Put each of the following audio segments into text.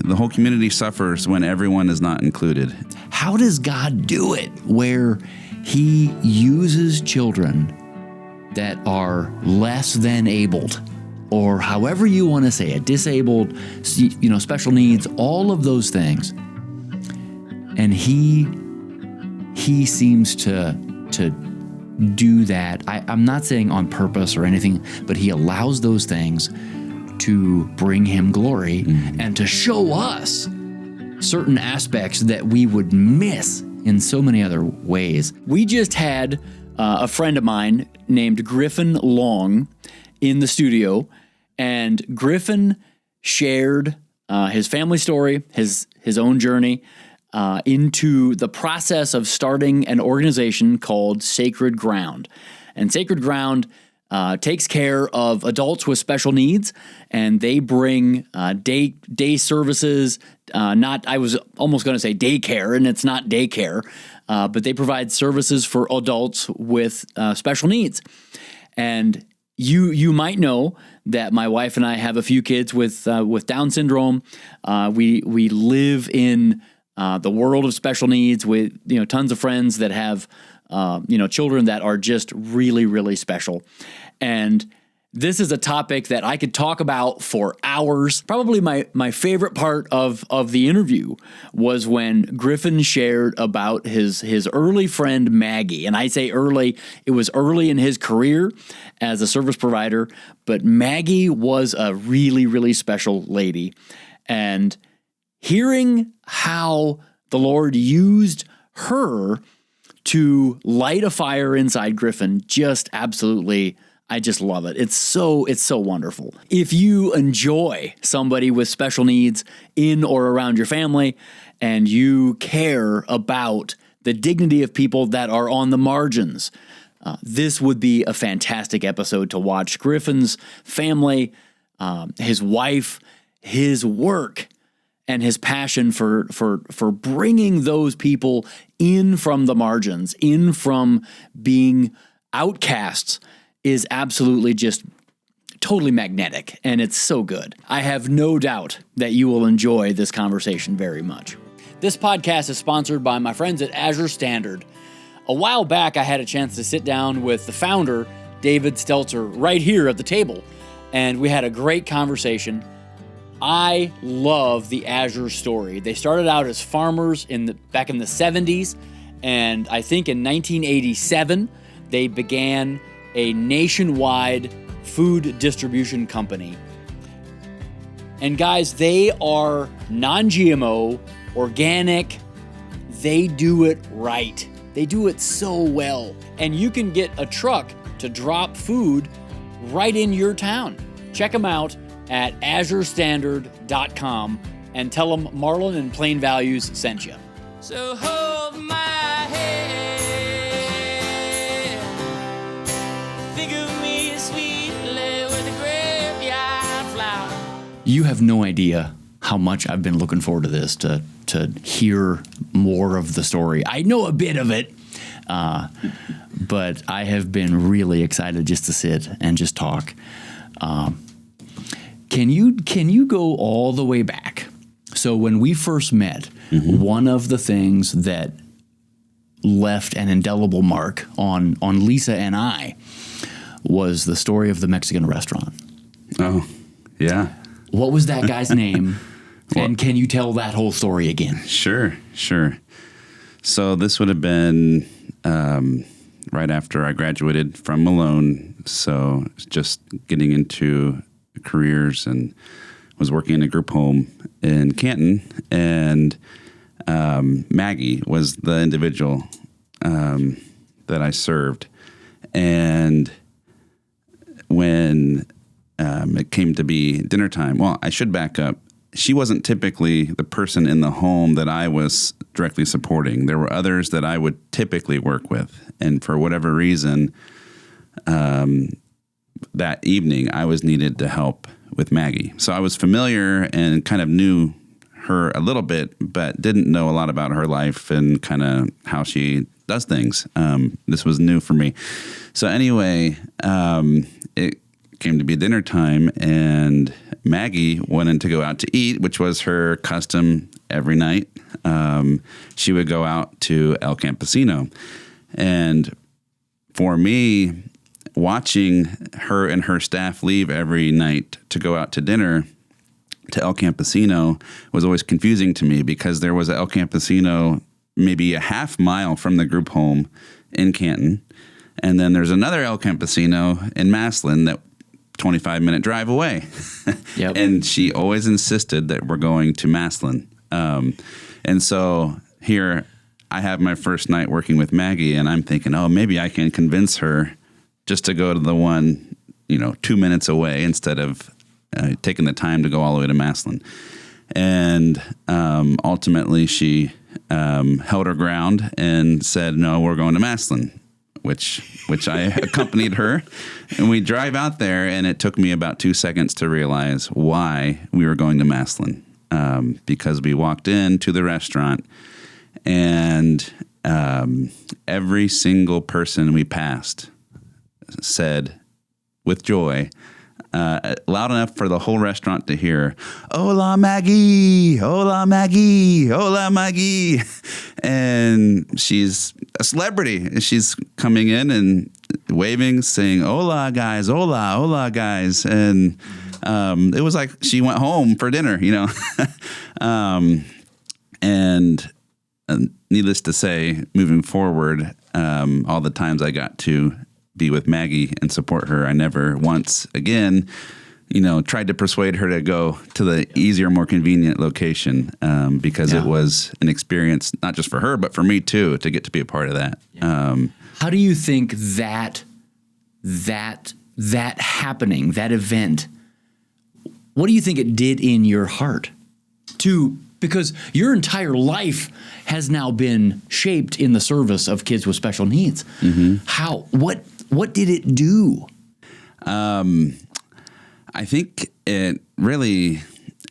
the whole community suffers when everyone is not included. How does God do it where he uses children that are less than abled, or however you want to say it, disabled, special needs, all of those things, and he seems to do that. I'm not saying on purpose or anything, but he allows those things to bring him glory and to show us certain aspects that we would miss in so many other ways. We just had a friend of mine named Griffin Long in the studio, and Griffin shared his family story, his own journey, into the process of starting an organization called Sacred Ground. And Sacred Ground takes care of adults with special needs, and they bring day services. I was almost going to say daycare, and it's not daycare, but they provide services for adults with special needs. And you might know that my wife and I have a few kids with Down syndrome. We live in the world of special needs with tons of friends that have children that are just really, really special. And this is a topic that I could talk about for hours. Probably my favorite part of the interview was when Griffin shared about his early friend Maggie. And I say early, it was early in his career as a service provider, but Maggie was a really, really special lady. And hearing how the Lord used her to light a fire inside Griffin, just absolutely, I just love it. It's so wonderful. If you enjoy somebody with special needs in or around your family, and you care about the dignity of people that are on the margins, this would be a fantastic episode to watch. Griffin's family, his wife, his work, and his passion for bringing those people in from the margins, in from being outcasts, is absolutely just totally magnetic, and it's so good. I have no doubt that you will enjoy this conversation very much. This podcast is sponsored by my friends at Azure Standard. A while back, I had a chance to sit down with the founder, David Stelzer, right here at the table, and we had a great conversation. I love the Azure story. They started out as farmers back in the 70s, and I think in 1987, they began a nationwide food distribution company. And guys, they are non-GMO, organic. They do it right. They do it so well. And you can get a truck to drop food right in your town. Check them out at azurestandard.com and tell them Marlon and Plain Values sent you. So hold my hand, think of me sweetly with a graveyard flower. You have no idea how much I've been looking forward to this, to hear more of the story. I know a bit of it, but I have been really excited just to sit and just talk. Can you go all the way back? So when we first met, one of the things that left an indelible mark on Lisa and I was the story of the Mexican restaurant. Oh, yeah. What was that guy's name? And can you tell that whole story again? Sure. So this would have been right after I graduated from Malone. So just getting into careers, and was working in a group home in Canton, and Maggie was the individual that I served. And when it came to be dinner time, well, I should back up. She wasn't typically the person in the home that I was directly supporting. There were others that I would typically work with, and for whatever reason, that evening I was needed to help with Maggie. So I was familiar and kind of knew her a little bit, but didn't know a lot about her life and kind of how she does things. This was new for me. So anyway, it came to be dinner time, and Maggie wanted to go out to eat, which was her custom every night. She would go out to El Campesino. And for me, watching her and her staff leave every night to go out to dinner to El Campesino was always confusing to me, because there was a El Campesino maybe a half mile from the group home in Canton. And then there's another El Campesino in Maslin that 25-minute drive away. Yep. And she always insisted that we're going to Maslin. And so here I have my first night working with Maggie, and I'm thinking, oh, maybe I can convince her just to go to the one, 2 minutes away instead of taking the time to go all the way to Maslin. And ultimately she held her ground and said, no, we're going to Maslin, which I accompanied her. And we drive out there, and it took me about 2 seconds to realize why we were going to Maslin. Because we walked into the restaurant, and every single person we passed said with joy, loud enough for the whole restaurant to hear, "Hola, Maggie! Hola, Maggie! Hola, Maggie!" And she's a celebrity. She's coming in and waving, saying, "Hola, guys! Hola, hola, guys!" And it was like she went home for dinner, and needless to say, moving forward, all the times I got to be with Maggie and support her, I never once again, tried to persuade her to go to the easier, more convenient location, because it was an experience, not just for her, but for me too, to get to be a part of that. How do you think that happening, that event, what do you think it did in your heart? Because your entire life has now been shaped in the service of kids with special needs. Mm-hmm. What did it do? I think it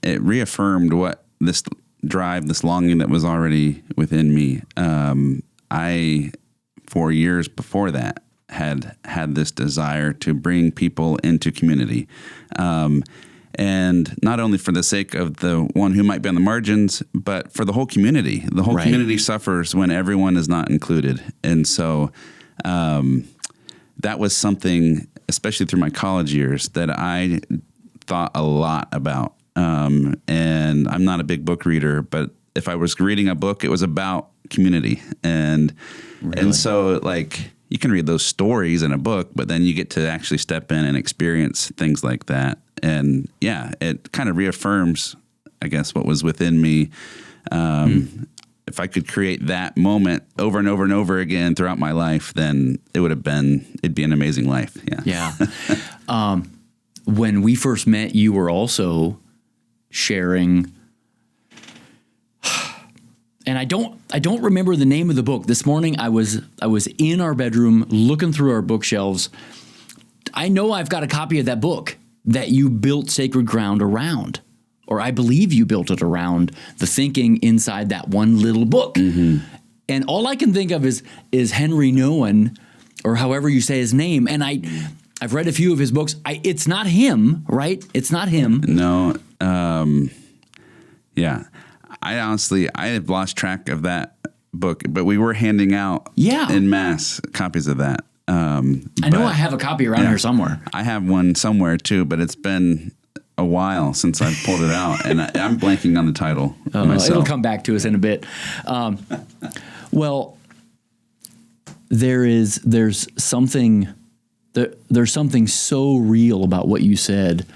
reaffirmed what this drive, this longing that was already within me. I, for years before that, had this desire to bring people into community. And not only for the sake of the one who might be on the margins, but for the whole community. The whole community suffers when everyone is not included. And so that was something, especially through my college years, that I thought a lot about. And I'm not a big book reader, but if I was reading a book, it was about community. And so you can read those stories in a book, but then you get to actually step in and experience things like that. And it kind of reaffirms, I guess, what was within me. If I could create that moment over and over and over again throughout my life, then it'd be an amazing life. Yeah. When we first met, you were also sharing, and I don't remember the name of the book. This morning I was in our bedroom looking through our bookshelves. I know I've got a copy of that book that you built Sacred Ground around, or I believe you built it around the thinking inside that one little book. Mm-hmm. And all I can think of is Henry Nouwen, or however you say his name. And I've read a few of his books. It's not him, right? It's not him. No. Yeah. I have lost track of that book, but we were handing out en masse copies of that. I know I have a copy around here somewhere. I have one somewhere too, but it's been a while since I've pulled it out, and I'm blanking on the title myself. It'll come back to us in a bit. Well, there's something so real about what you said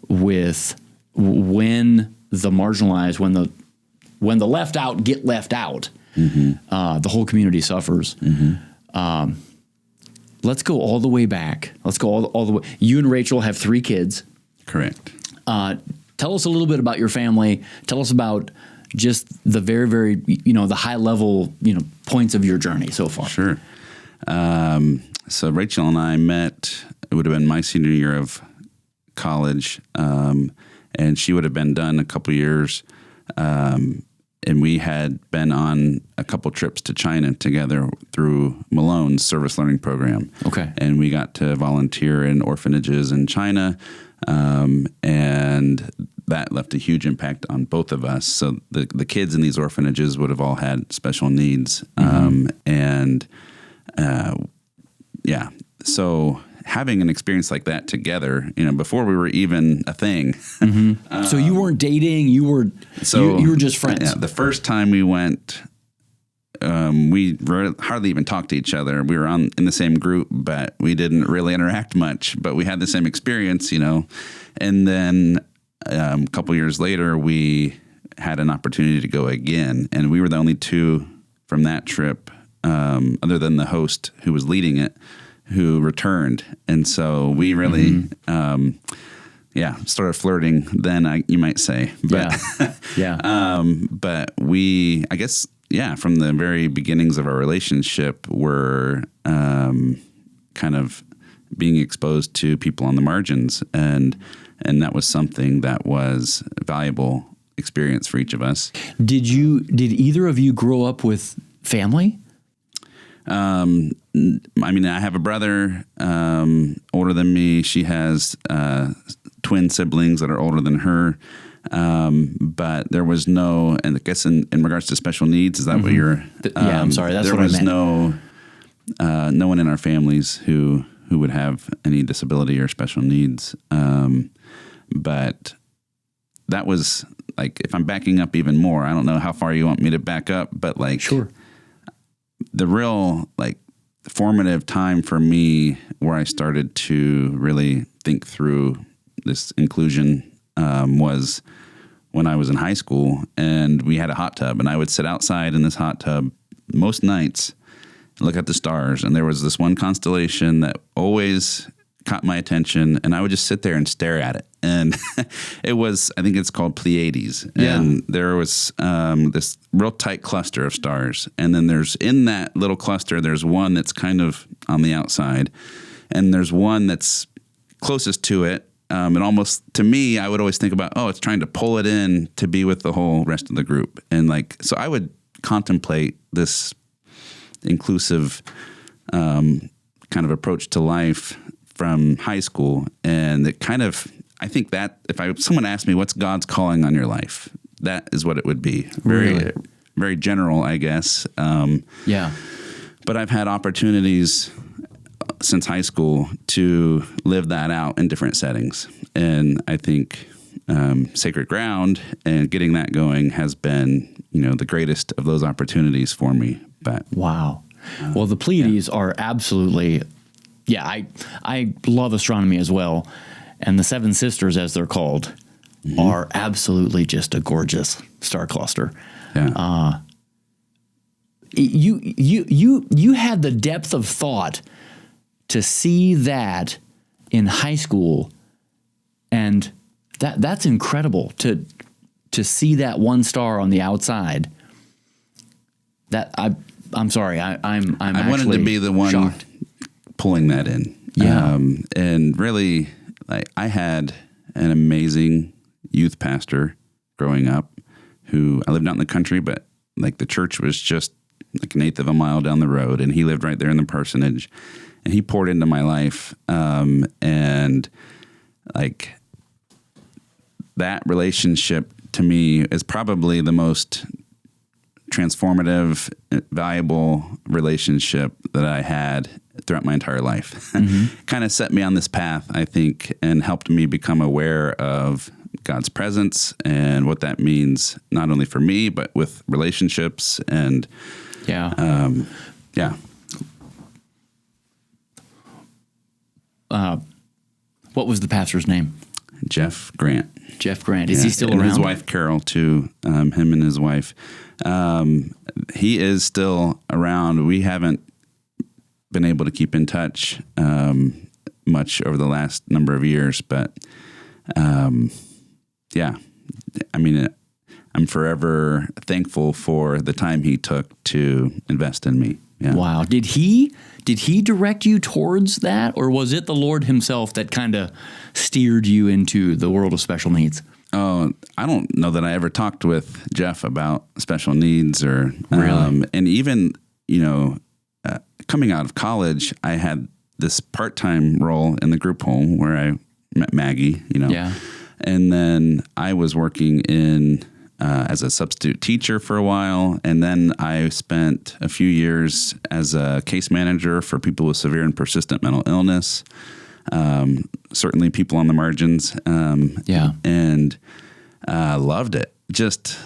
with when the marginalized, when the left out get left out, the whole community suffers. Mm-hmm. Let's go all the way back. Let's go all the way. You and Rachel have 3 kids. Correct. Tell us a little bit about your family. Tell us about just the very, very, the high level, points of your journey so far. Sure. So Rachel and I met, it would have been my senior year of college. And she would have been done a couple years and we had been on a couple trips to China together through Malone's service learning program. Okay. And we got to volunteer in orphanages in China, and that left a huge impact on both of us. So the kids in these orphanages would have all had special needs, so having an experience like that together, before we were even a thing. So you weren't dating, you were just friends. Yeah, the first time we went, we hardly even talked to each other. We were in the same group, but we didn't really interact much, but we had the same experience, and then a couple years later, we had an opportunity to go again, and we were the only two from that trip, other than the host who was leading it, who returned. And so we really, started flirting then, you might say. But, but we, I guess, from the very beginnings of our relationship, were kind of being exposed to people on the margins. And that was something that was a valuable experience for each of us. Did either of you grow up with family? I have a brother older than me. She has twin siblings that are older than her. But there was no, and I guess in regards to special needs, is that what you're? I'm sorry. That's what I meant. There was no one in our families who would have any disability or special needs. But that was like, if I'm backing up even more, I don't know how far you want me to back up, but sure. The real formative time for me where I started to really think through this inclusion was when I was in high school, and we had a hot tub, and I would sit outside in this hot tub most nights and look at the stars. And there was this one constellation that always caught my attention, and I would just sit there and stare at it. And it was, I think it's called Pleiades. And there was this real tight cluster of stars. And then in that little cluster, there's one that's kind of on the outside, and there's one that's closest to it. And almost, to me, I would always think about, it's trying to pull it in to be with the whole rest of the group. And so I would contemplate this inclusive kind of approach to life from high school. And it kind of, I think that if someone asked me, what's God's calling on your life? That is what it would be. Very, very general, I guess. But I've had opportunities since high school to live that out in different settings. And I think Sacred Ground and getting that going has been, the greatest of those opportunities for me. But wow. Well, the Pleiades are absolutely, I love astronomy as well. And the Seven Sisters, as they're called, are absolutely just a gorgeous star cluster. Yeah. You had the depth of thought to see that in high school, and that's incredible to see that one star on the outside. That I'm sorry, I'm I wanted to be the one shocked. Pulling that in. Yeah. And really, I had an amazing youth pastor growing up who, I lived out in the country, but the church was just an eighth of a mile down the road, and he lived right there in the parsonage, and he poured into my life. And that relationship to me is probably the most transformative, valuable relationship that I had throughout my entire life. Kind of set me on this path, I think, and helped me become aware of God's presence and what that means, not only for me, but with relationships. And what was the pastor's name? Jeff Grant. Jeff Grant. Is he still and around? His wife, Carol, too. Him and his wife. He is still around. We haven't been able to keep in touch much over the last number of years, but I'm forever thankful for the time he took to invest in me. Yeah. Wow. Did he direct you towards that, or was it the Lord himself that kind of steered you into the world of special needs? Oh, I don't know that I ever talked with Jeff about special needs or Really? and even, coming out of college, I had this part-time role in the group home where I met Maggie, Yeah. and then I was working in as a substitute teacher for a while. And then I spent a few years as a case manager for people with severe and persistent mental illness. Certainly people on the margins. Yeah. And loved it. Just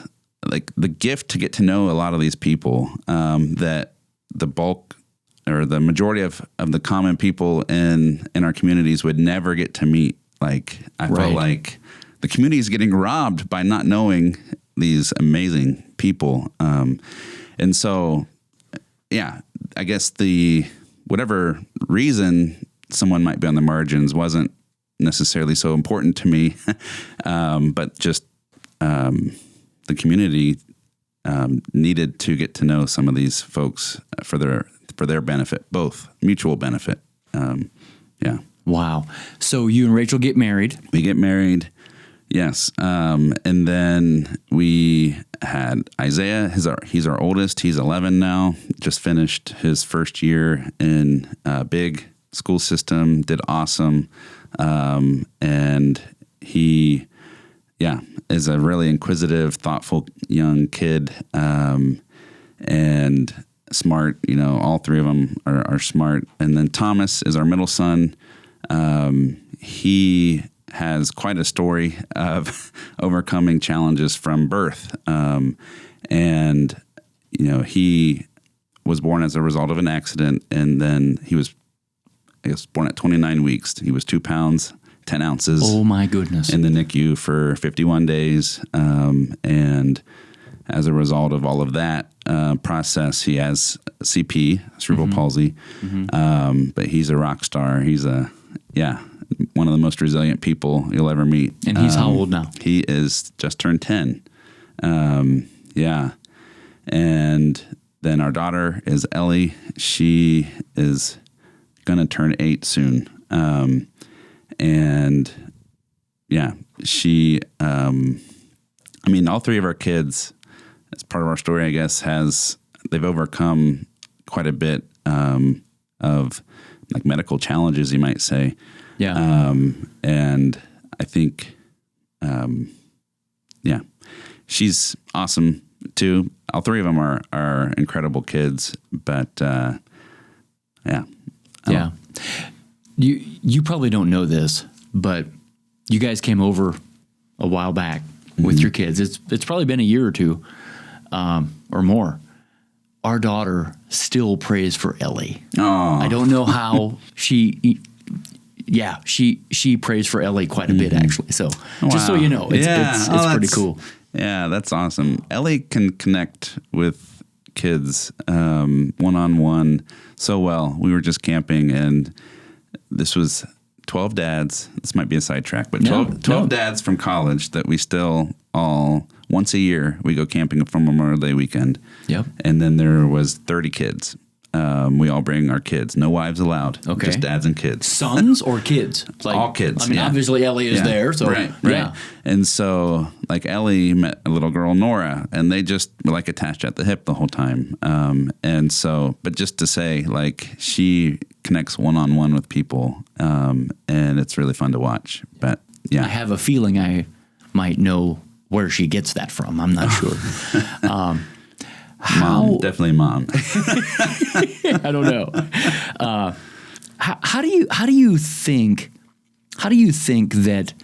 like the gift to get to know a lot of these people that the bulk or the majority of the common people in our communities would never get to meet. Like I felt like the community is getting robbed by not knowing these amazing people. And so, yeah, I guess whatever reason someone might be on the margins wasn't necessarily so important to me, but just the community needed to get to know some of these folks for their benefit, both mutual benefit. Yeah. Wow. So you and Rachel get married. We get married. Yes. And then we had Isaiah. He's our oldest. He's 11 now. Just finished his first year in a big school system. Did awesome. And he, is a really inquisitive, thoughtful young kid. And smart. All three of them are smart. And then Thomas is our middle son. He has quite a story of overcoming challenges from birth. And he was born as a result of an accident, and then he was, born at 29 weeks. He was 2 pounds, 10 ounces. Oh my goodness. In the NICU for 51 days. And as a result of all of that process, he has CP, cerebral palsy. But he's a rock star. He's one of the most resilient people you'll ever meet. And he's how old now? He is just turned 10. And then our daughter is Ellie. She is going to turn 8 soon. She, all three of our kids, as part of our story, I guess, they've overcome quite a bit of like medical challenges, you might say. Yeah. And I think, she's awesome too. All three of them are incredible kids, but, Yeah. You probably don't know this, but you guys came over a while back with your kids. It's probably been a year or two, or more. Our daughter still prays for Ellie. Oh. I don't know how she prays for Ellie quite a bit actually. So just so you know, it's pretty cool. Yeah, that's awesome. Ellie can connect with kids one-on-one so well. We were just camping, and this was 12 dads. This might be a sidetrack, but 12 dads from college that we still all, once a year, we go camping for Memorial Day weekend. Yep. And then there was 30 kids. We all bring our kids. No wives allowed. Okay. Just dads and kids. Sons or kids? Like, all kids. Obviously Ellie is there. So right. Yeah. And so like Ellie met a little girl, Nora, and they just were like attached at the hip the whole time. And so, but just to say, like, she connects one-on-one with people. And it's really fun to watch. But yeah. I have a feeling I might know where she gets that from. I'm not sure. Mom, definitely mom. I don't know. How do you think that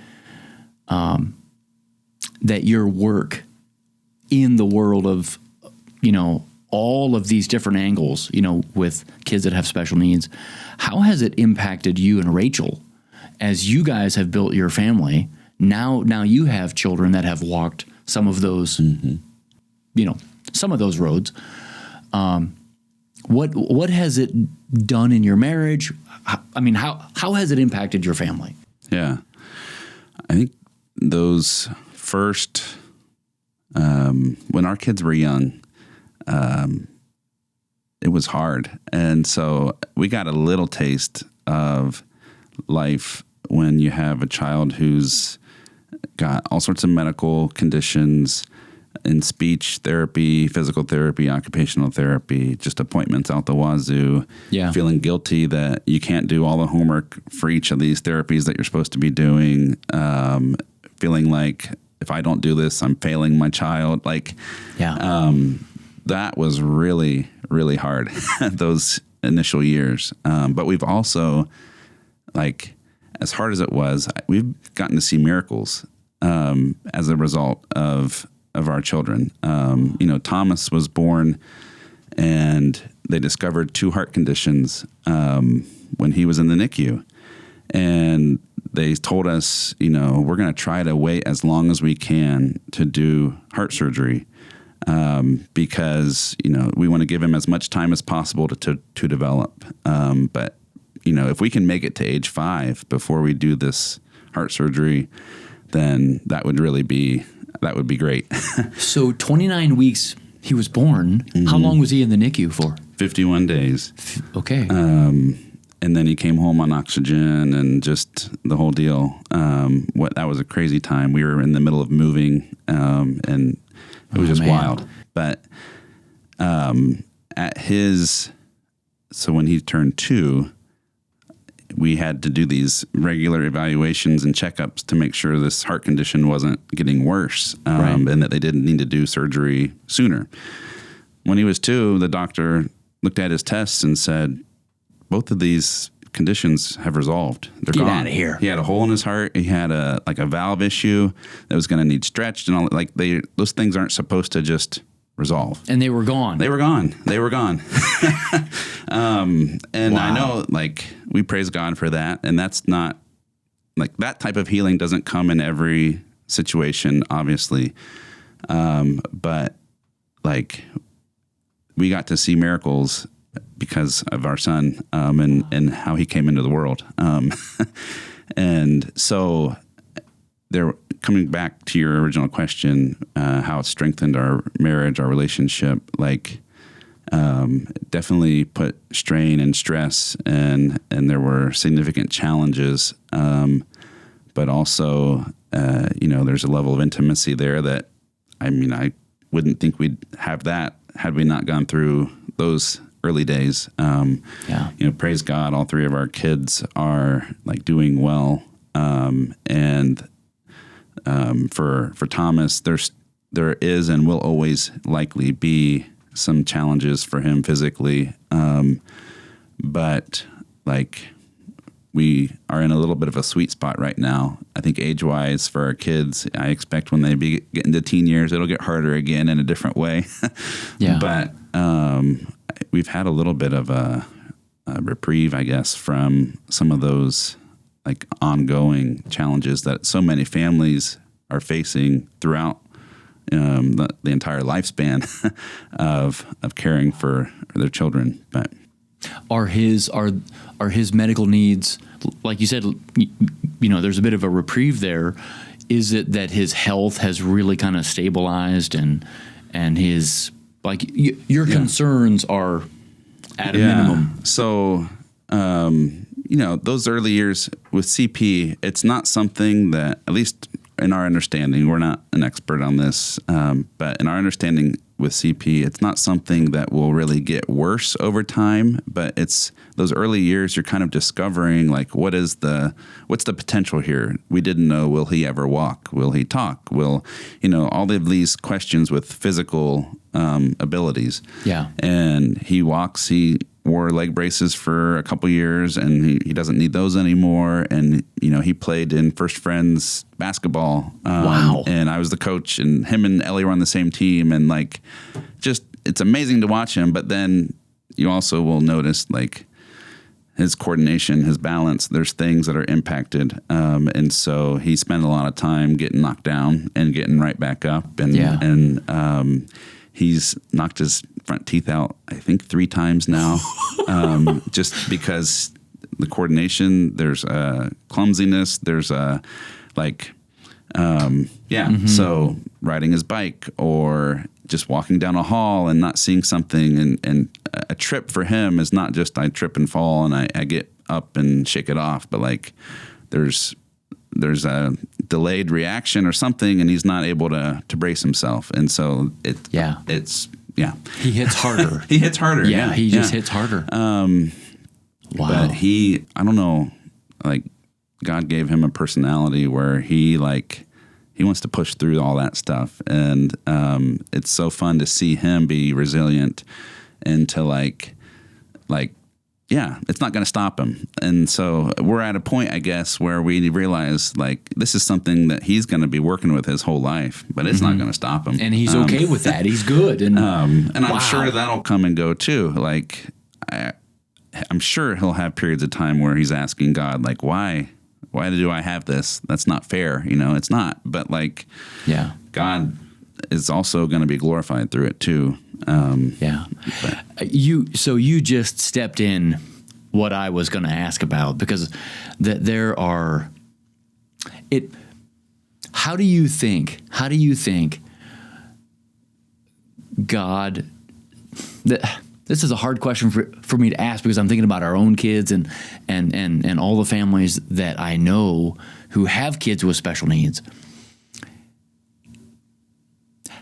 that your work in the world of all of these different angles, with kids that have special needs, how has it impacted you and Rachel as you guys have built your family? Now you have children that have walked some of those, some of those roads. What has it done in your marriage? How has it impacted your family? Yeah. I think those first, when our kids were young, it was hard. And so we got a little taste of life when you have a child who's got all sorts of medical conditions in speech therapy, physical therapy, occupational therapy, just appointments out the wazoo, feeling guilty that you can't do all the homework for each of these therapies that you're supposed to be doing, feeling like if I don't do this, I'm failing my child. Like, that was really, really hard, those initial years. But we've also, like, as hard as it was, we've gotten to see miracles as a result of our children. Thomas was born and they discovered 2 heart conditions when he was in the NICU. And they told us, we're going to try to wait as long as we can to do heart surgery because, we want to give him as much time as possible to develop. But, if we can make it to age 5 before we do this heart surgery, then that would be great. So 29 weeks he was born. Mm-hmm. How long was he in the NICU for? 51 days. Okay. And then he came home on oxygen and just the whole deal. That was a crazy time. We were in the middle of moving, and it was just wild. But so when he turned 2, we had to do these regular evaluations and checkups to make sure this heart condition wasn't getting worse, and that they didn't need to do surgery sooner. When he was 2, the doctor looked at his tests and said, both of these conditions have resolved. They're gone. Get out of here. He had a hole in his heart. He had a valve issue that was going to need stretched and all. Like those things aren't supposed to just resolve. And they were gone. They were gone. And I know, like, we praise God for that. And that's not, like, that type of healing doesn't come in every situation, obviously. But, like, we got to see miracles because of our son and how he came into the world. And so coming back to your original question, how it strengthened our marriage, our relationship, like, definitely put strain and stress and there were significant challenges. But also, there's a level of intimacy there that, I wouldn't think we'd have that had we not gone through those early days. Praise God, all 3 of our kids are, like, doing well. And for Thomas, there is and will always likely be some challenges for him physically. But, like, we are in a little bit of a sweet spot right now. I think age-wise for our kids, I expect when they get into teen years, it'll get harder again in a different way. But we've had a little bit of a reprieve, I guess, from some of those, like, ongoing challenges that so many families are facing throughout the entire lifespan of caring for their children. But are his medical needs, like you said, there's a bit of a reprieve there. Is it that his health has really kind of stabilized and his, like, your concerns are at a minimum? So, those early years with CP, it's not something that, at least in our understanding, we're not an expert on this, but in our understanding with CP, it's not something that will really get worse over time, but it's those early years you're kind of discovering, like, what's the potential here? We didn't know, will he ever walk? Will he talk? Will, all of these questions with physical abilities. Yeah. And he walks, he wore leg braces for a couple years and he doesn't need those anymore. And, he played in First Friends basketball. Wow. And I was the coach and him and Ellie were on the same team. And, like, just, it's amazing to watch him. But then you also will notice, like, his coordination, his balance, there's things that are impacted. And so he spent a lot of time getting knocked down and getting right back up. And he's knocked his front teeth out, I think, 3 times now, just because the coordination, there's clumsiness, there's so riding his bike or just walking down a hall and not seeing something. And a trip for him is not just I trip and fall and I get up and shake it off, but, like, there's there's a delayed reaction or something, and he's not able to brace himself, and so it's he hits harder. He hits harder. Yeah, he just hits harder. Wow. But I don't know, like God gave him a personality where he wants to push through all that stuff, and it's so fun to see him be resilient and to it's not going to stop him. And so we're at a point, I guess, where we realize this is something that he's going to be working with his whole life, but it's not going to stop him. And he's okay with that. He's good. And I'm sure that'll come and go too. I'm sure he'll have periods of time where he's asking God, why do I have this? That's not fair. It's not. But God is also going to be glorified through it too. You just stepped in what I was going to ask about, because how do you think God, this is a hard question for me to ask, because I'm thinking about our own kids and all the families that I know who have kids with special needs.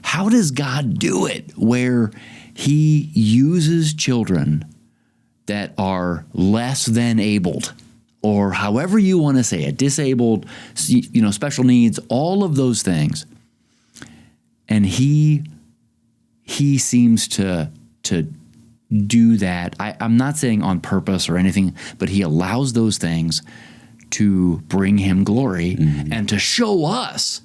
How does God do it where he uses children that are less than abled, or however you want to say it, disabled, special needs, all of those things, and he seems to do that? I'm not saying on purpose or anything, but he allows those things to bring him glory and to show us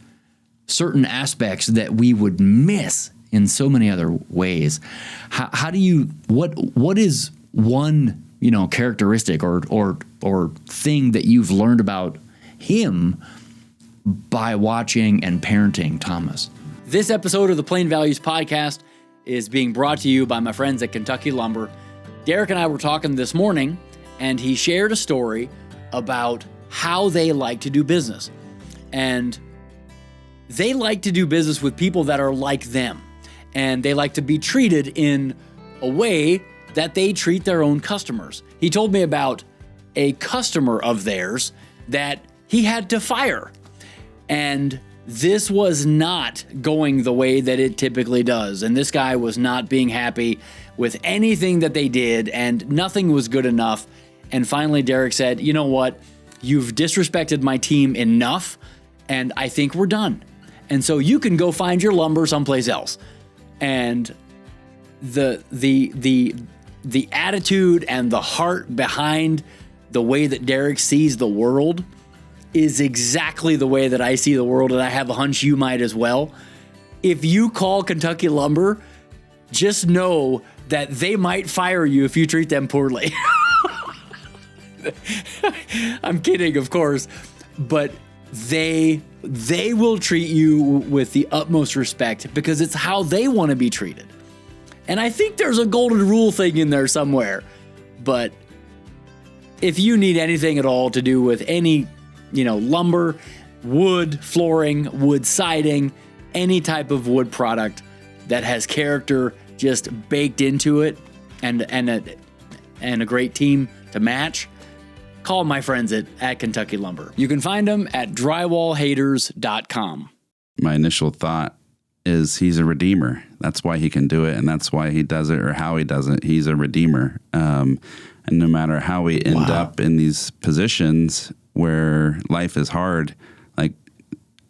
certain aspects that we would miss in so many other ways. How do you, what is one, characteristic or thing that you've learned about him by watching and parenting Thomas? This episode of the Plain Values Podcast is being brought to you by my friends at Kentucky Lumber. Derek and I were talking this morning, and he shared a story about how they like to do business. And they like to do business with people that are like them, and they like to be treated in a way that they treat their own customers. He told me about a customer of theirs that he had to fire, and this was not going the way that it typically does. And this guy was not being happy with anything that they did, and nothing was good enough. And finally, Derek said, "You know what? You've disrespected my team enough, and I think we're done. And so you can go find your lumber someplace else." And the attitude and the heart behind the way that Derek sees the world is exactly the way that I see the world, and I have a hunch you might as well. If you call Kentucky Lumber, just know that they might fire you if you treat them poorly. I'm kidding, of course, but they will treat you with the utmost respect because it's how they want to be treated. And I think there's a golden rule thing in there somewhere. But if you need anything at all to do with any, lumber, wood flooring, wood siding, any type of wood product that has character just baked into it and a great team to match, call my friends at Kentucky Lumber. You can find them at drywallhaters.com. My initial thought is he's a redeemer. That's why he can do it, and that's why he does it, or how he does it. He's a redeemer. And no matter how we end up in these positions where life is hard,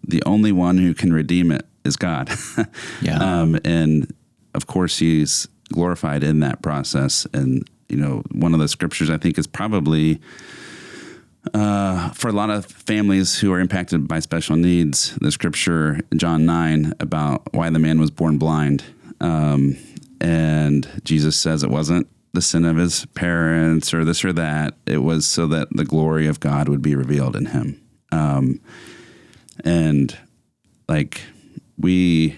the only one who can redeem it is God. And of course, he's glorified in that process. And, one of the scriptures I think is probably for a lot of families who are impacted by special needs, the scripture, John 9, about why the man was born blind. And Jesus says it wasn't the sin of his parents or this or that. It was so that the glory of God would be revealed in him. And we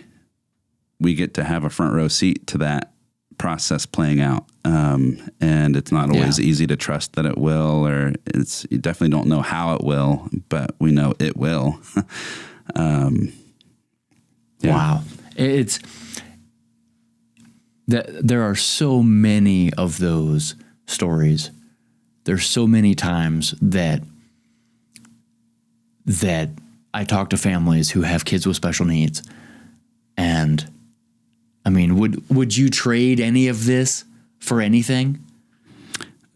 get to have a front row seat to that process playing out. And it's not always easy to trust that it will, or you definitely don't know how it will, but we know it will. Wow. It's that there are so many of those stories. There's so many times that that I talk to families who have kids with special needs. And I mean, would you trade any of this for anything?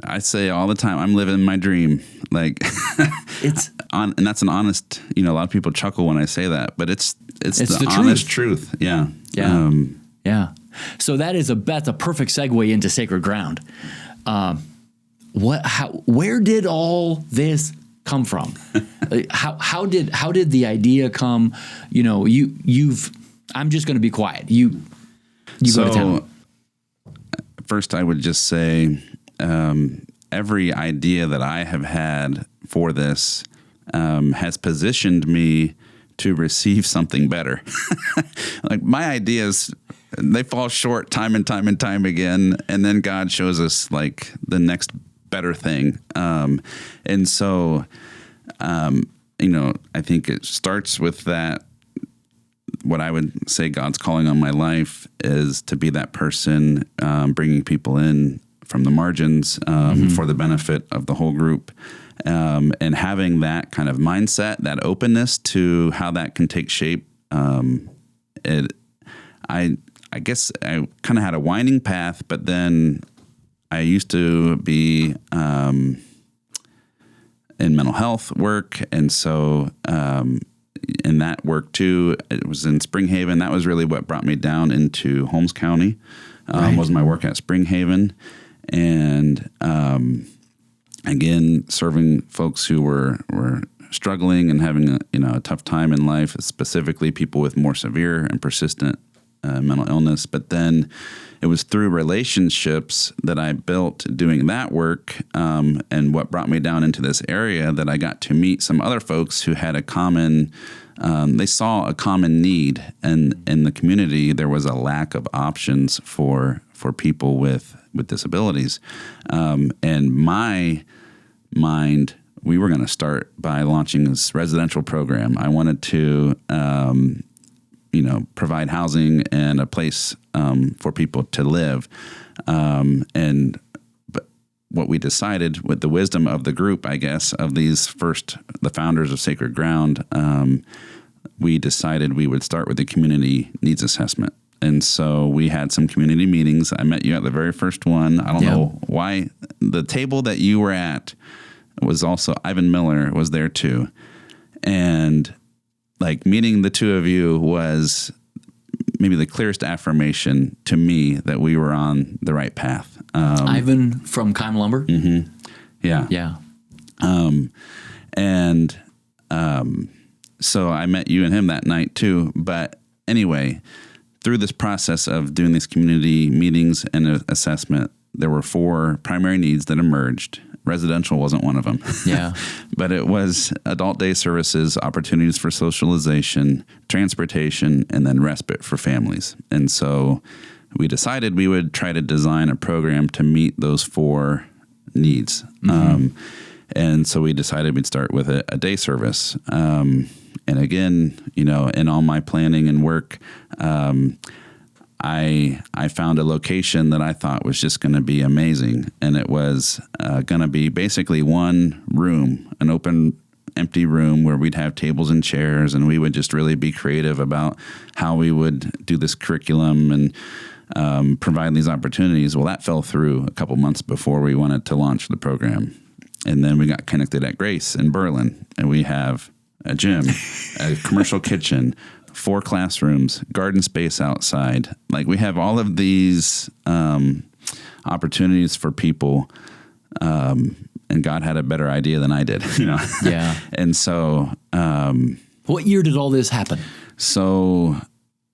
I say all the time, I'm living my dream. Like and that's an honest, a lot of people chuckle when I say that, but it's the honest truth. Yeah. Yeah. Yeah. So that's a perfect segue into sacred ground. Where did all this come from? How did the idea come? I'm just going to be quiet. You go to town. First, I would just say every idea that I have had for this has positioned me to receive something better. Like my ideas, they fall short time and time and time again, and then God shows us like the next better thing. And so, I think it starts with that. What I would say God's calling on my life is to be that person, bringing people in from the margins for the benefit of the whole group, and having that kind of mindset, that openness to how that can take shape. I guess I kind of had a winding path, but then I used to be in mental health work, and so in that work too, it was in Springhaven. That was really what brought me down into Holmes County. Was my work at Springhaven, and again serving folks who were struggling and having a tough time in life, specifically people with more severe and persistent mental illness. But then it was through relationships that I built doing that work, and what brought me down into this area that I got to meet some other folks who had they saw a common need, and in the community there was a lack of options for people with disabilities. And my mind, we were going to start by launching this residential program. I wanted to provide housing and a place for people to live. But what we decided with the wisdom of the group, I guess, of the founders of Sacred Ground, we decided we would start with the community needs assessment. And so we had some community meetings. I met you at the very first one. I don't know why. The table that you were at was also, Ivan Miller was there too. And like meeting the two of you was maybe the clearest affirmation to me that we were on the right path. Ivan from Kime Lumber? Mm-hmm. Yeah. Yeah. So I met you and him that night too. But anyway, through this process of doing these community meetings and assessment, there were 4 primary needs that emerged. Residential wasn't one of them. Yeah. But it was adult day services, opportunities for socialization, transportation, and then respite for families. And so we decided we would try to design a program to meet those 4 needs. Mm-hmm. And so we decided we'd start with a day service. And again, in all my planning and work, I found a location that I thought was just going to be amazing. And it was going to be basically one room, an open, empty room where we'd have tables and chairs, and we would just really be creative about how we would do this curriculum and provide these opportunities. Well, that fell through a couple months before we wanted to launch the program. And then we got connected at Grace in Berlin, and we have a gym, a commercial kitchen, 4 classrooms, garden space outside. Like we have all of these opportunities for people, and God had a better idea than I did, Yeah. And so, what year did all this happen? So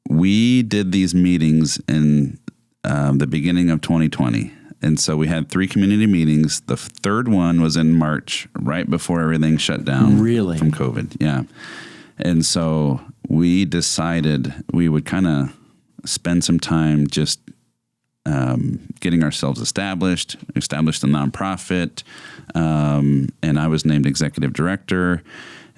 we did these meetings in the beginning of 2020. And so we had 3 community meetings. The 3rd one was in March, right before everything shut down. Really? From COVID. Yeah. And so we decided we would kind of spend some time just getting ourselves established a nonprofit. And I was named executive director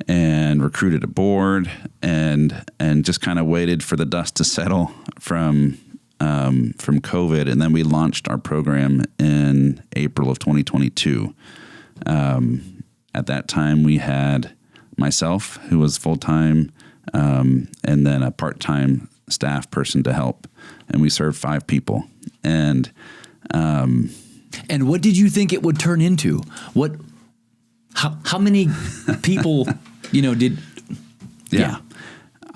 and recruited a board and just kind of waited for the dust to settle from COVID. And then we launched our program in April of 2022. At that time we had myself, who was full-time, and then a part-time staff person to help. And we served 5 people. And what did you think it would turn into? How many people, did... Yeah.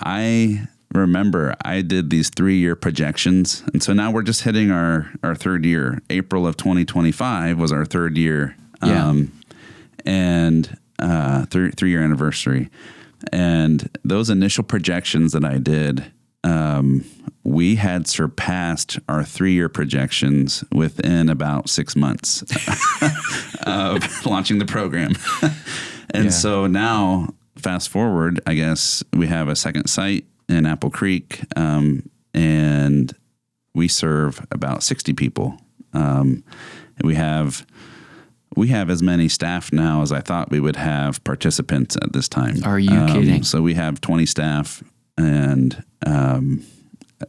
I remember I did these 3-year projections. And so now we're just hitting our 3rd year. April of 2025 was our 3rd year. And 3-year anniversary. And those initial projections that I did, we had surpassed our 3-year projections within about 6 months of launching the program. And so now, fast forward, I guess we have a second site in Apple Creek, and we serve about 60 people. And we have as many staff now as I thought we would have participants at this time. Are you kidding? So we have 20 staff, and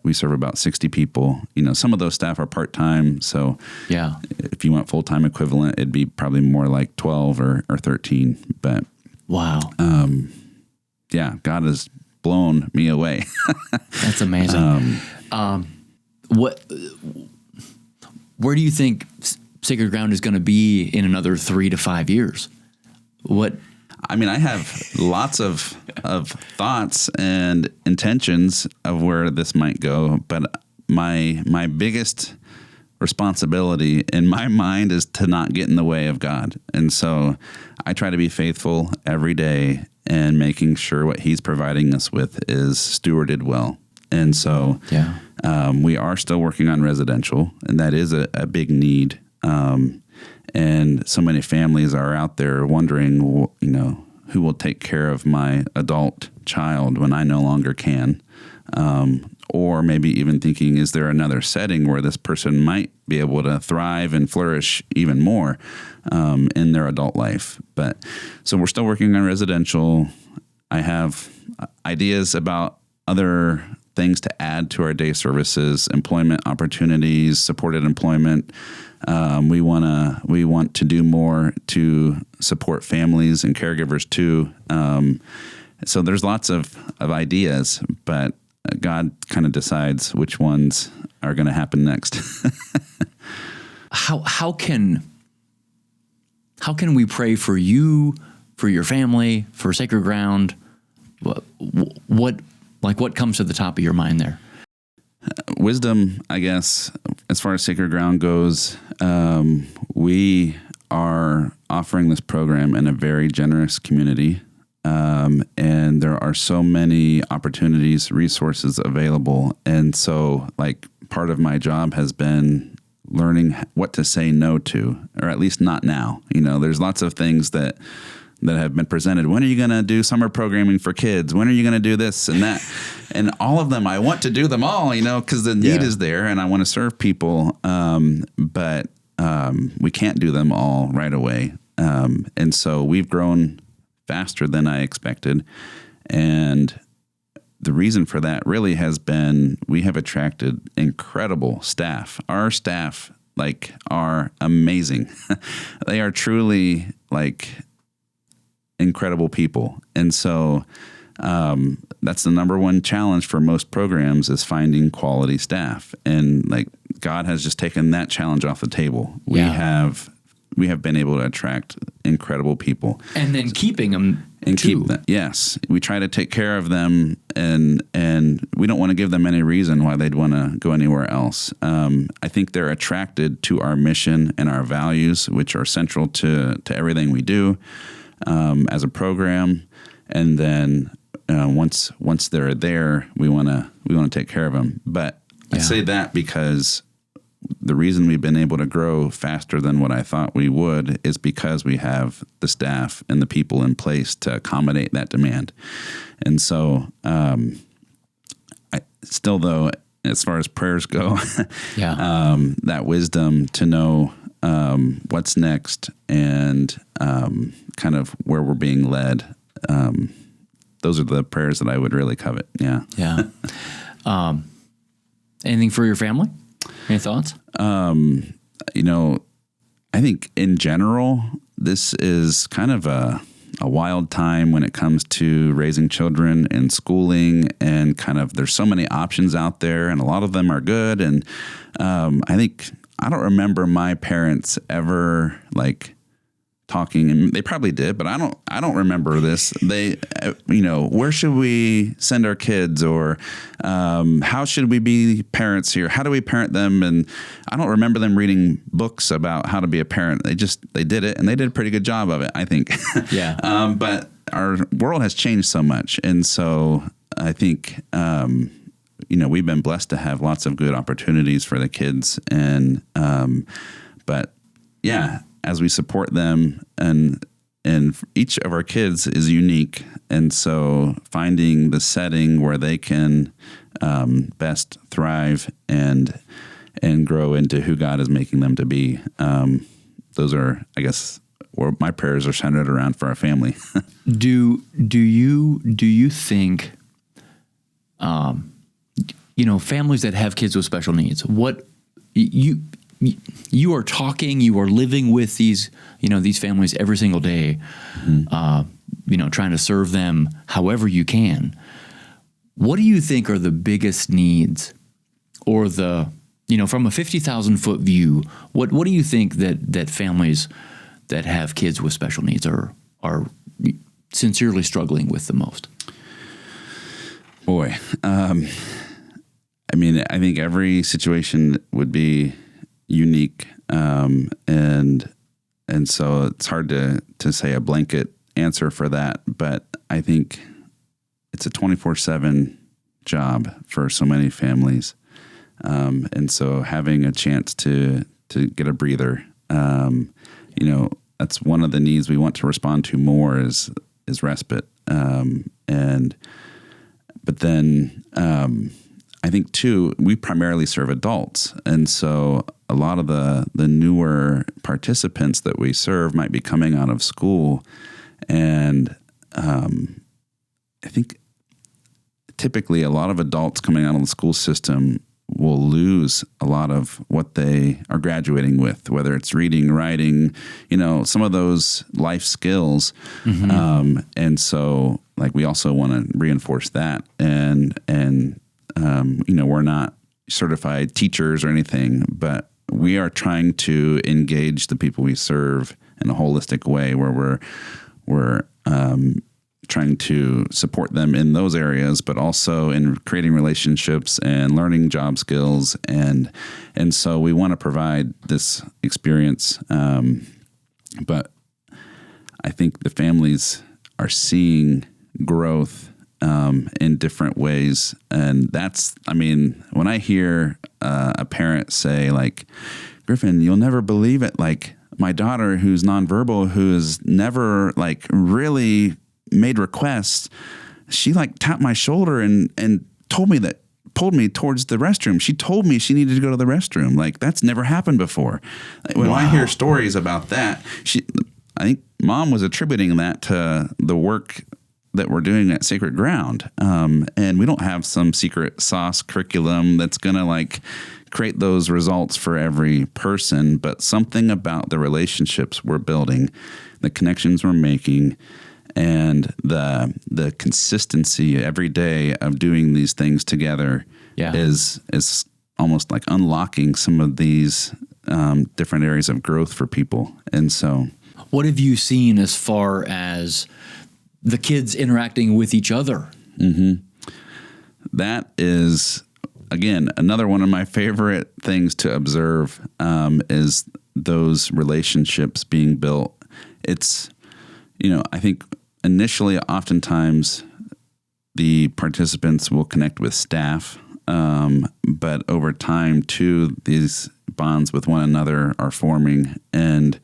we serve about 60 people. Some of those staff are part-time. So if you want full-time equivalent, it'd be probably more like 12 or 13. But wow. God has blown me away. That's amazing. Where do you think Sacred Ground is going to be in another 3 to 5 years? I have lots of thoughts and intentions of where this might go, but my biggest responsibility in my mind is to not get in the way of God. And so I try to be faithful every day and making sure what He's providing us with is stewarded well. And so we are still working on residential, and that is a big need. And so many families are out there wondering, who will take care of my adult child when I no longer can? Or maybe even thinking, is there another setting where this person might be able to thrive and flourish even more in their adult life? So we're still working on residential. I have ideas about other things to add to our day services, employment opportunities, supported employment. We want to do more to support families and caregivers too. So there's lots of ideas, but God kind of decides which ones are going to happen next. How can we pray for you, for your family, for Sacred Ground? What comes to the top of your mind there? Wisdom, I guess, as far as Sacred Ground goes, we are offering this program in a very generous community. And there are so many opportunities, resources available. And so, part of my job has been learning what to say no to, or at least not now. There's lots of things that have been presented. When are you going to do summer programming for kids? When are you going to do this and that? And all of them, I want to do them all, because the need is there and I want to serve people. But we can't do them all right away. And so we've grown faster than I expected. And the reason for that really has been we have attracted incredible staff. Our staff are amazing. They are truly incredible people. And so that's the number one challenge for most programs is finding quality staff. And God has just taken that challenge off the table. We have been able to attract incredible people. And then keeping them and too. Keep them. Yes. We try to take care of them and we don't want to give them any reason why they'd want to go anywhere else. I think they're attracted to our mission and our values, which are central to everything we do as a program. And then once they're there, we want to take care of them. But I say that because the reason we've been able to grow faster than what I thought we would is because we have the staff and the people in place to accommodate that demand. And so still, though, as far as prayers go, that wisdom to know what's next and kind of where we're being led, those are the prayers that I would really covet. Yeah. Anything for your family? Any thoughts? I think in general, this is kind of a a wild time when it comes to raising children and schooling, and kind of there's so many options out there, and a lot of them are good. And I don't remember my parents ever like talking, and they probably did, but I don't remember this. They, where should we send our kids, or how should we be parents here? How do we parent them? And I don't remember them reading books about how to be a parent. They did it, and they did a pretty good job of it, I think. Yeah. But our world has changed so much, and so I think we've been blessed to have lots of good opportunities for the kids, and but yeah. As we support them, and each of our kids is unique, and so finding the setting where they can best thrive and grow into who God is making them to be. Those are, I guess, where my prayers are centered around for our family. Do you think, families that have kids with special needs, what you are talking, you are living with these families every single day, trying to serve them however you can. What do you think are the biggest needs, or from a 50,000 foot view, what do you think that families that have kids with special needs are sincerely struggling with the most? Boy, I think every situation would be unique, and so it's hard to say a blanket answer for that, but I think it's a 24/7 job for so many families, and so having a chance to get a breather, that's one of the needs we want to respond to more is respite, but then I think too, we primarily serve adults, and so a lot of the newer participants that we serve might be coming out of school, and I think typically a lot of adults coming out of the school system will lose a lot of what they are graduating with, whether it's reading, writing, some of those life skills, and so like we also want to reinforce that, and we're not certified teachers or anything, but we are trying to engage the people we serve in a holistic way, where we're trying to support them in those areas, but also in creating relationships and learning job skills, and so we want to provide this experience. But I think the families are seeing growth in different ways. And that's, when I hear a parent say like, Griffin, you'll never believe it. Like my daughter who's nonverbal, who has never like really made requests, she like tapped my shoulder and pulled me towards the restroom. She told me she needed to go to the restroom. Like that's never happened before. When I hear stories about that, I think mom was attributing that to the work that we're doing at Sacred Ground. And we don't have some secret sauce curriculum that's going to like create those results for every person, but something about the relationships we're building, the connections we're making, and the consistency every day of doing these things together is almost like unlocking some of these different areas of growth for people. And so what have you seen as far as the kids interacting with each other? Mm-hmm. That is, again, another one of my favorite things to observe, is those relationships being built. It's, I think initially, oftentimes, the participants will connect with staff, but over time, too, these bonds with one another are forming. And,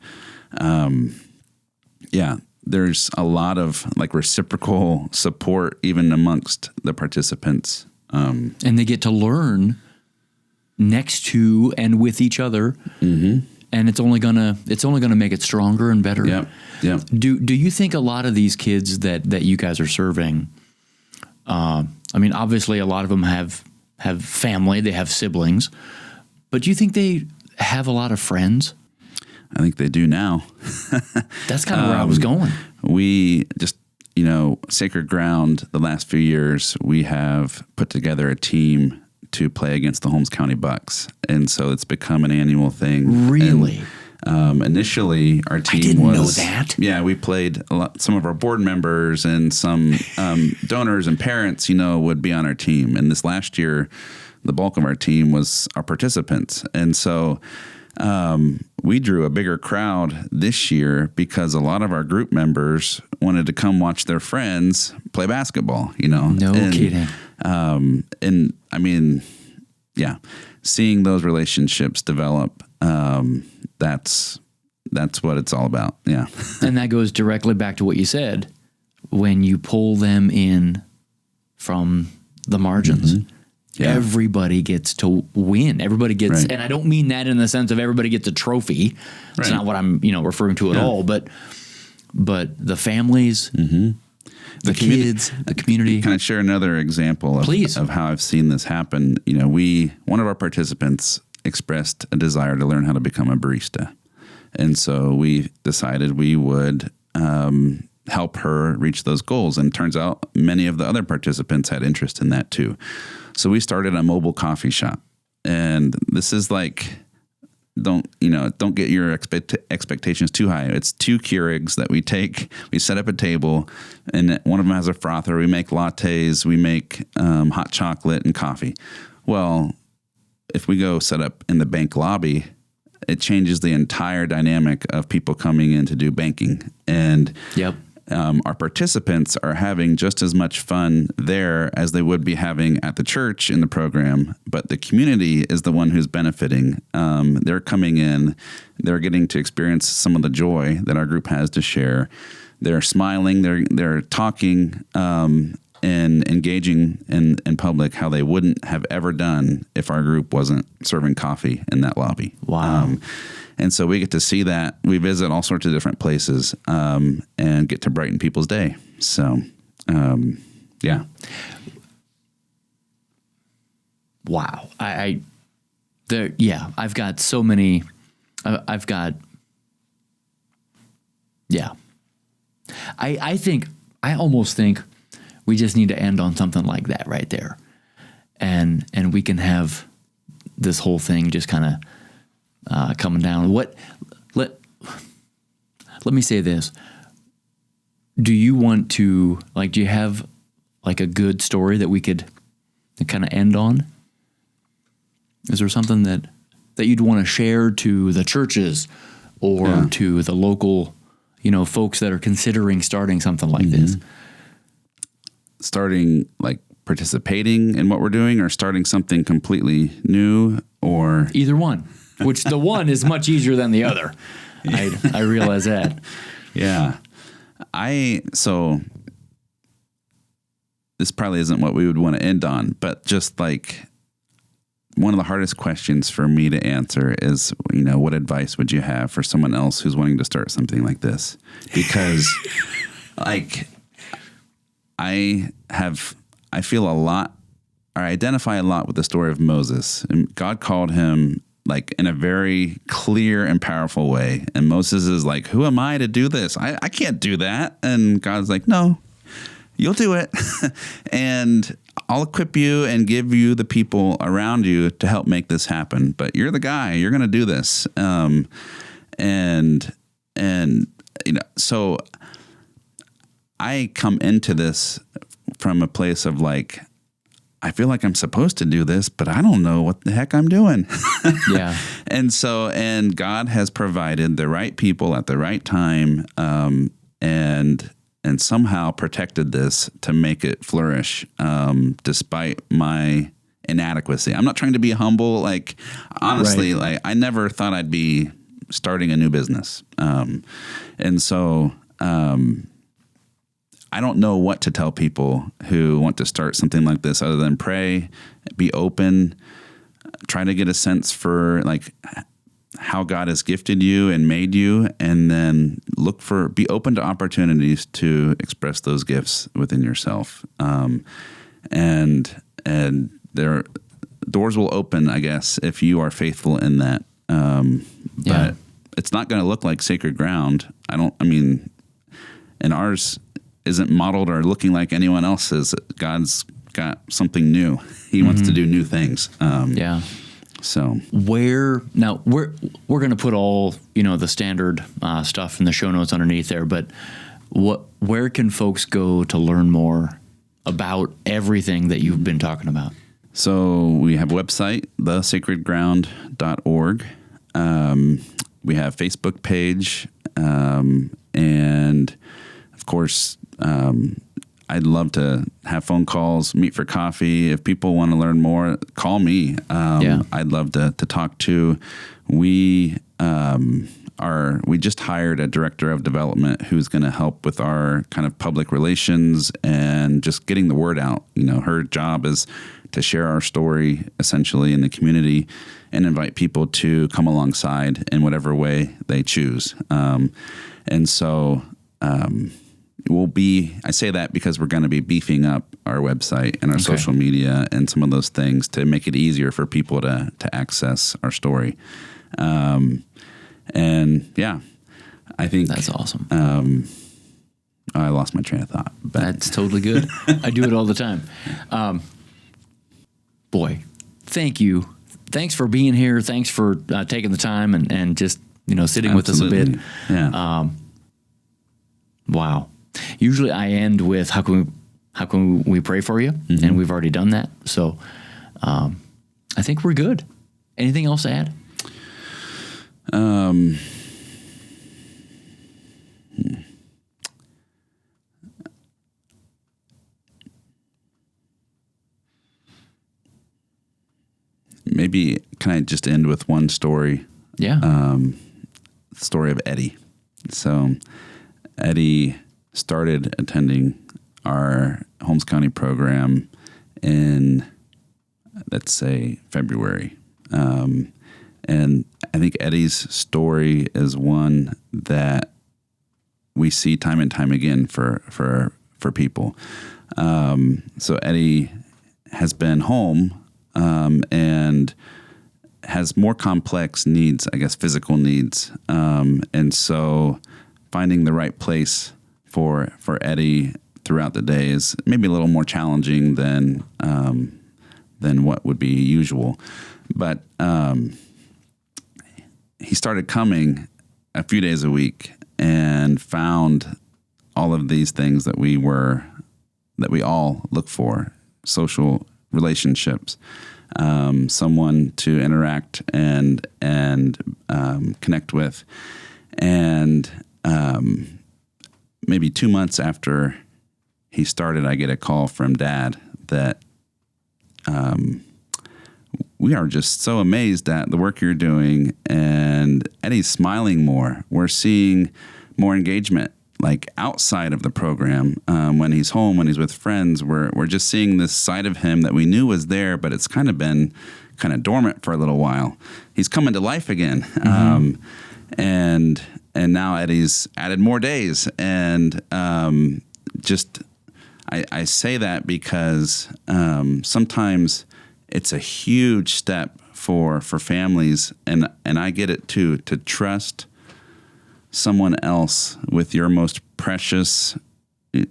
there's a lot of like reciprocal support even amongst the participants. And they get to learn next to and with each other. Mm-hmm. And it's only gonna make it stronger and better. Yeah. Do you think a lot of these kids that you guys are serving, obviously a lot of them have family, they have siblings, but do you think they have a lot of friends? I think they do now. That's kind of where I was going. we just, Sacred Ground, the last few years, we have put together a team to play against the Holmes County Bucks. And so it's become an annual thing. Really? And, initially, our team I didn't was... know that. Yeah, we played a lot. Some of our board members and some donors and parents, would be on our team. And this last year, the bulk of our team was our participants. And so we drew a bigger crowd this year because a lot of our group members wanted to come watch their friends play basketball, No kidding. And I mean, yeah, seeing those relationships develop, that's what it's all about. Yeah. And that goes directly back to what you said. When you pull them in from the margins, Yeah. everybody gets to win. Everybody gets, Right. and I don't mean that in the sense of everybody gets a trophy. It's Right. not what I'm, referring to at all, but the families, the kids, the community. Can I share another example Please. of how I've seen this happen? One of our participants expressed a desire to learn how to become a barista. And so we decided we would help her reach those goals. And it turns out many of the other participants had interest in that too. So we started a mobile coffee shop. And this is like, don't get your expectations too high. It's 2 Keurigs that we take. We set up a table, and one of them has a frother. We make lattes. We make hot chocolate and coffee. Well, if we go set up in the bank lobby, it changes the entire dynamic of people coming in to do banking. And Yep. our participants are having just as much fun there as they would be having at the church in the program, but the community is the one who's benefiting. They're coming in, they're getting to experience some of the joy that our group has to share. They're smiling, they're talking and engaging in public how they wouldn't have ever done if our group wasn't serving coffee in that lobby. Wow. And so we get to see that. We visit all sorts of different places and get to brighten people's day. So, yeah. Wow. I've got so many, I almost think we just need to end on something like that right there. And we can have this whole thing just kind of coming down. Let me say this. Do you want to, do you have like a good story that we could kind of end on? Is there something that you'd want to share to the churches or to the local, folks that are considering starting something like this? Starting like participating in what we're doing, or starting something completely new, or Either one, which the one is much easier than the other. I realize that. yeah. So this probably isn't what we would want to end on, but just like one of the hardest questions for me to answer is, what advice would you have for someone else who's wanting to start something like this? Because I feel a lot, or I identify a lot with the story of Moses. And God called him in a very clear and powerful way. And Moses is like, who am I to do this? I can't do that. And God's like, no, you'll do it. And I'll equip you and give you the people around you to help make this happen. But you're the guy, you're going to do this. So I come into this from a place of I feel like I'm supposed to do this, but I don't know what the heck I'm doing. Yeah. And God has provided the right people at the right time, and somehow protected this to make it flourish, despite my inadequacy. I'm not trying to be humble. Honestly, Right. I never thought I'd be starting a new business. I don't know what to tell people who want to start something like this other than pray, be open, try to get a sense for how God has gifted you and made you, and then be open to opportunities to express those gifts within yourself. And there doors will open, I guess, if you are faithful in that. But it's not going to look like sacred ground. and ours isn't modeled or looking like anyone else's. God's got something new. He wants to do new things. Yeah. So We're going to put all, the standard stuff in the show notes underneath there, but where can folks go to learn more about everything that you've been talking about? So we have a website, thesacredground.org. We have Facebook page, and of course, I'd love to have phone calls, meet for coffee. If people want to learn more, call me. I'd love to talk to. We just hired a director of development who's going to help with our kind of public relations and just getting the word out. Her job is to share our story essentially in the community and invite people to come alongside in whatever way they choose. And so I say that because we're going to be beefing up our website and our social media and some of those things to make it easier for people to access our story. I think that's awesome. I lost my train of thought. But that's totally good. I do it all the time. Boy, thank you. Thanks for being here. Thanks for taking the time and just, sitting with us a bit. Yeah. Wow. Usually I end with how can we pray for you? Mm-hmm. And we've already done that. So I think we're good. Anything else to add? Maybe can I just end with one story? Yeah. The story of Eddie. So Eddie started attending our Holmes County program in, let's say, February. And I think Eddie's story is one that we see time and time again for people. So Eddie has been home and has more complex needs, I guess, physical needs. And so finding the right place for Eddie throughout the day is maybe a little more challenging than what would be usual. But he started coming a few days a week and found all of these things that we all look for: social relationships, someone to interact and connect with. And maybe 2 months after he started, I get a call from Dad that we are just so amazed at the work you're doing, and Eddie's smiling more. We're seeing more engagement, like outside of the program. When he's home, when he's with friends, we're just seeing this side of him that we knew was there, but it's kind of been dormant for a little while. He's coming to life again. Mm-hmm. And now Eddie's added more days. And I say that because sometimes it's a huge step for families, and I get it too, to trust someone else with your most precious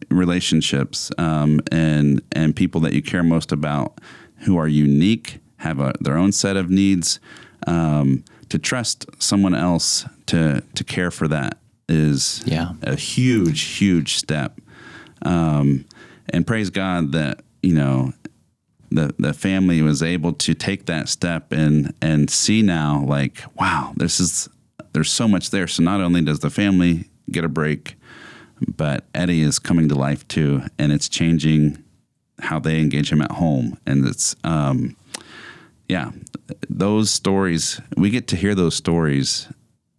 relationships, and people that you care most about, who are unique, have their own set of needs. To trust someone else to care for that is a huge, huge step. And praise God that, the family was able to take that step and see now, like, wow, there's so much there. So not only does the family get a break, but Eddie is coming to life too, and it's changing how they engage him at home. And it's, those stories, we get to hear those stories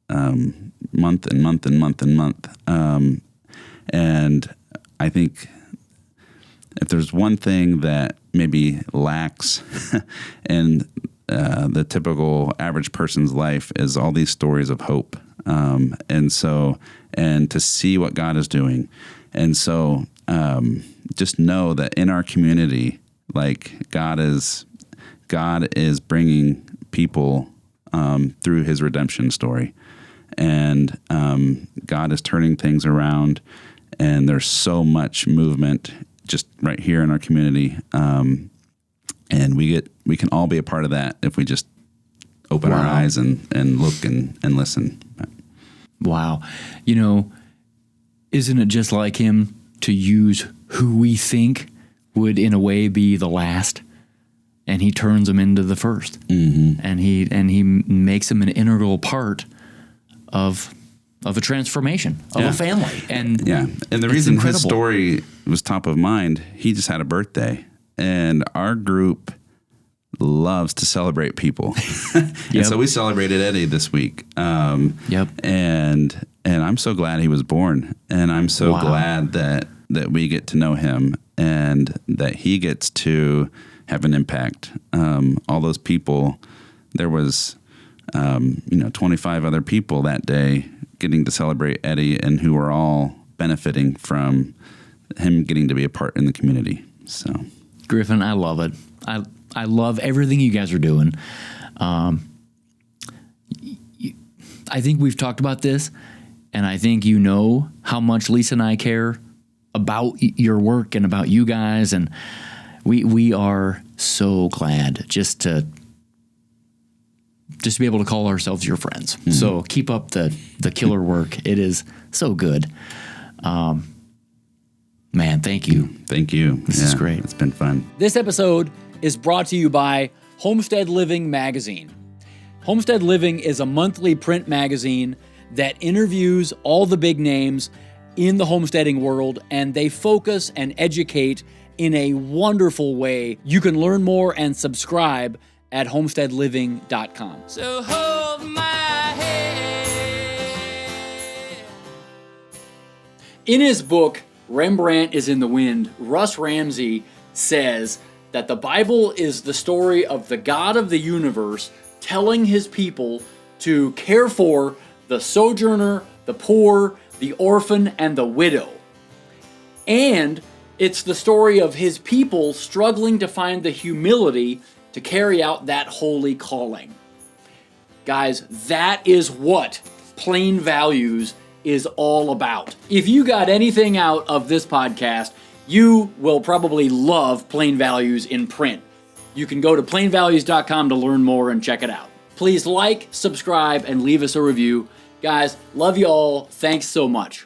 month and month and month and month. And I think if there's one thing that maybe lacks in the typical average person's life, is all these stories of hope. And to see what God is doing. And so just know that in our community, like, God is bringing people through his redemption story. And God is turning things around. and there's so much movement just right here in our community. And we can all be a part of that if we just open our eyes and look and listen. Wow. You know, isn't it just like him to use who we think would in a way be the last, and he turns them into the first, and he makes them an integral part of a transformation of a family. And and the reason his story was top of mind, he just had a birthday, and our group loves to celebrate people. And so we celebrated Eddie this week. And I'm so glad he was born, and I'm so glad that we get to know him and that he gets to have an impact. All those people, there was 25 other people that day getting to celebrate Eddie, and who were all benefiting from him getting to be a part in the community. So, Griffin, I love it. I love everything you guys are doing. I think we've talked about this, and I think you know how much Lisa and I care about your work and about you guys, and we are so glad just to be able to call ourselves your friends. So keep up the killer work. It is so good. Man, thank you. Thank you. This is great. It's been fun. This episode is brought to you by Homestead Living magazine. Homestead Living is a monthly print magazine that interviews all the big names in the homesteading world, and they focus and educate in a wonderful way. You can learn more and subscribe at homesteadliving.com. So hold my hand. In his book, Rembrandt is in the Wind, Russ Ramsey says that the Bible is the story of the God of the universe telling his people to care for the sojourner, the poor, the orphan, and the widow. And it's the story of his people struggling to find the humility to carry out that holy calling. Guys, that is what Plain Values is all about. If you got anything out of this podcast, you will probably love Plain Values in print. You can go to plainvalues.com to learn more and check it out. Please like, subscribe, and leave us a review. Guys, love you all. Thanks so much.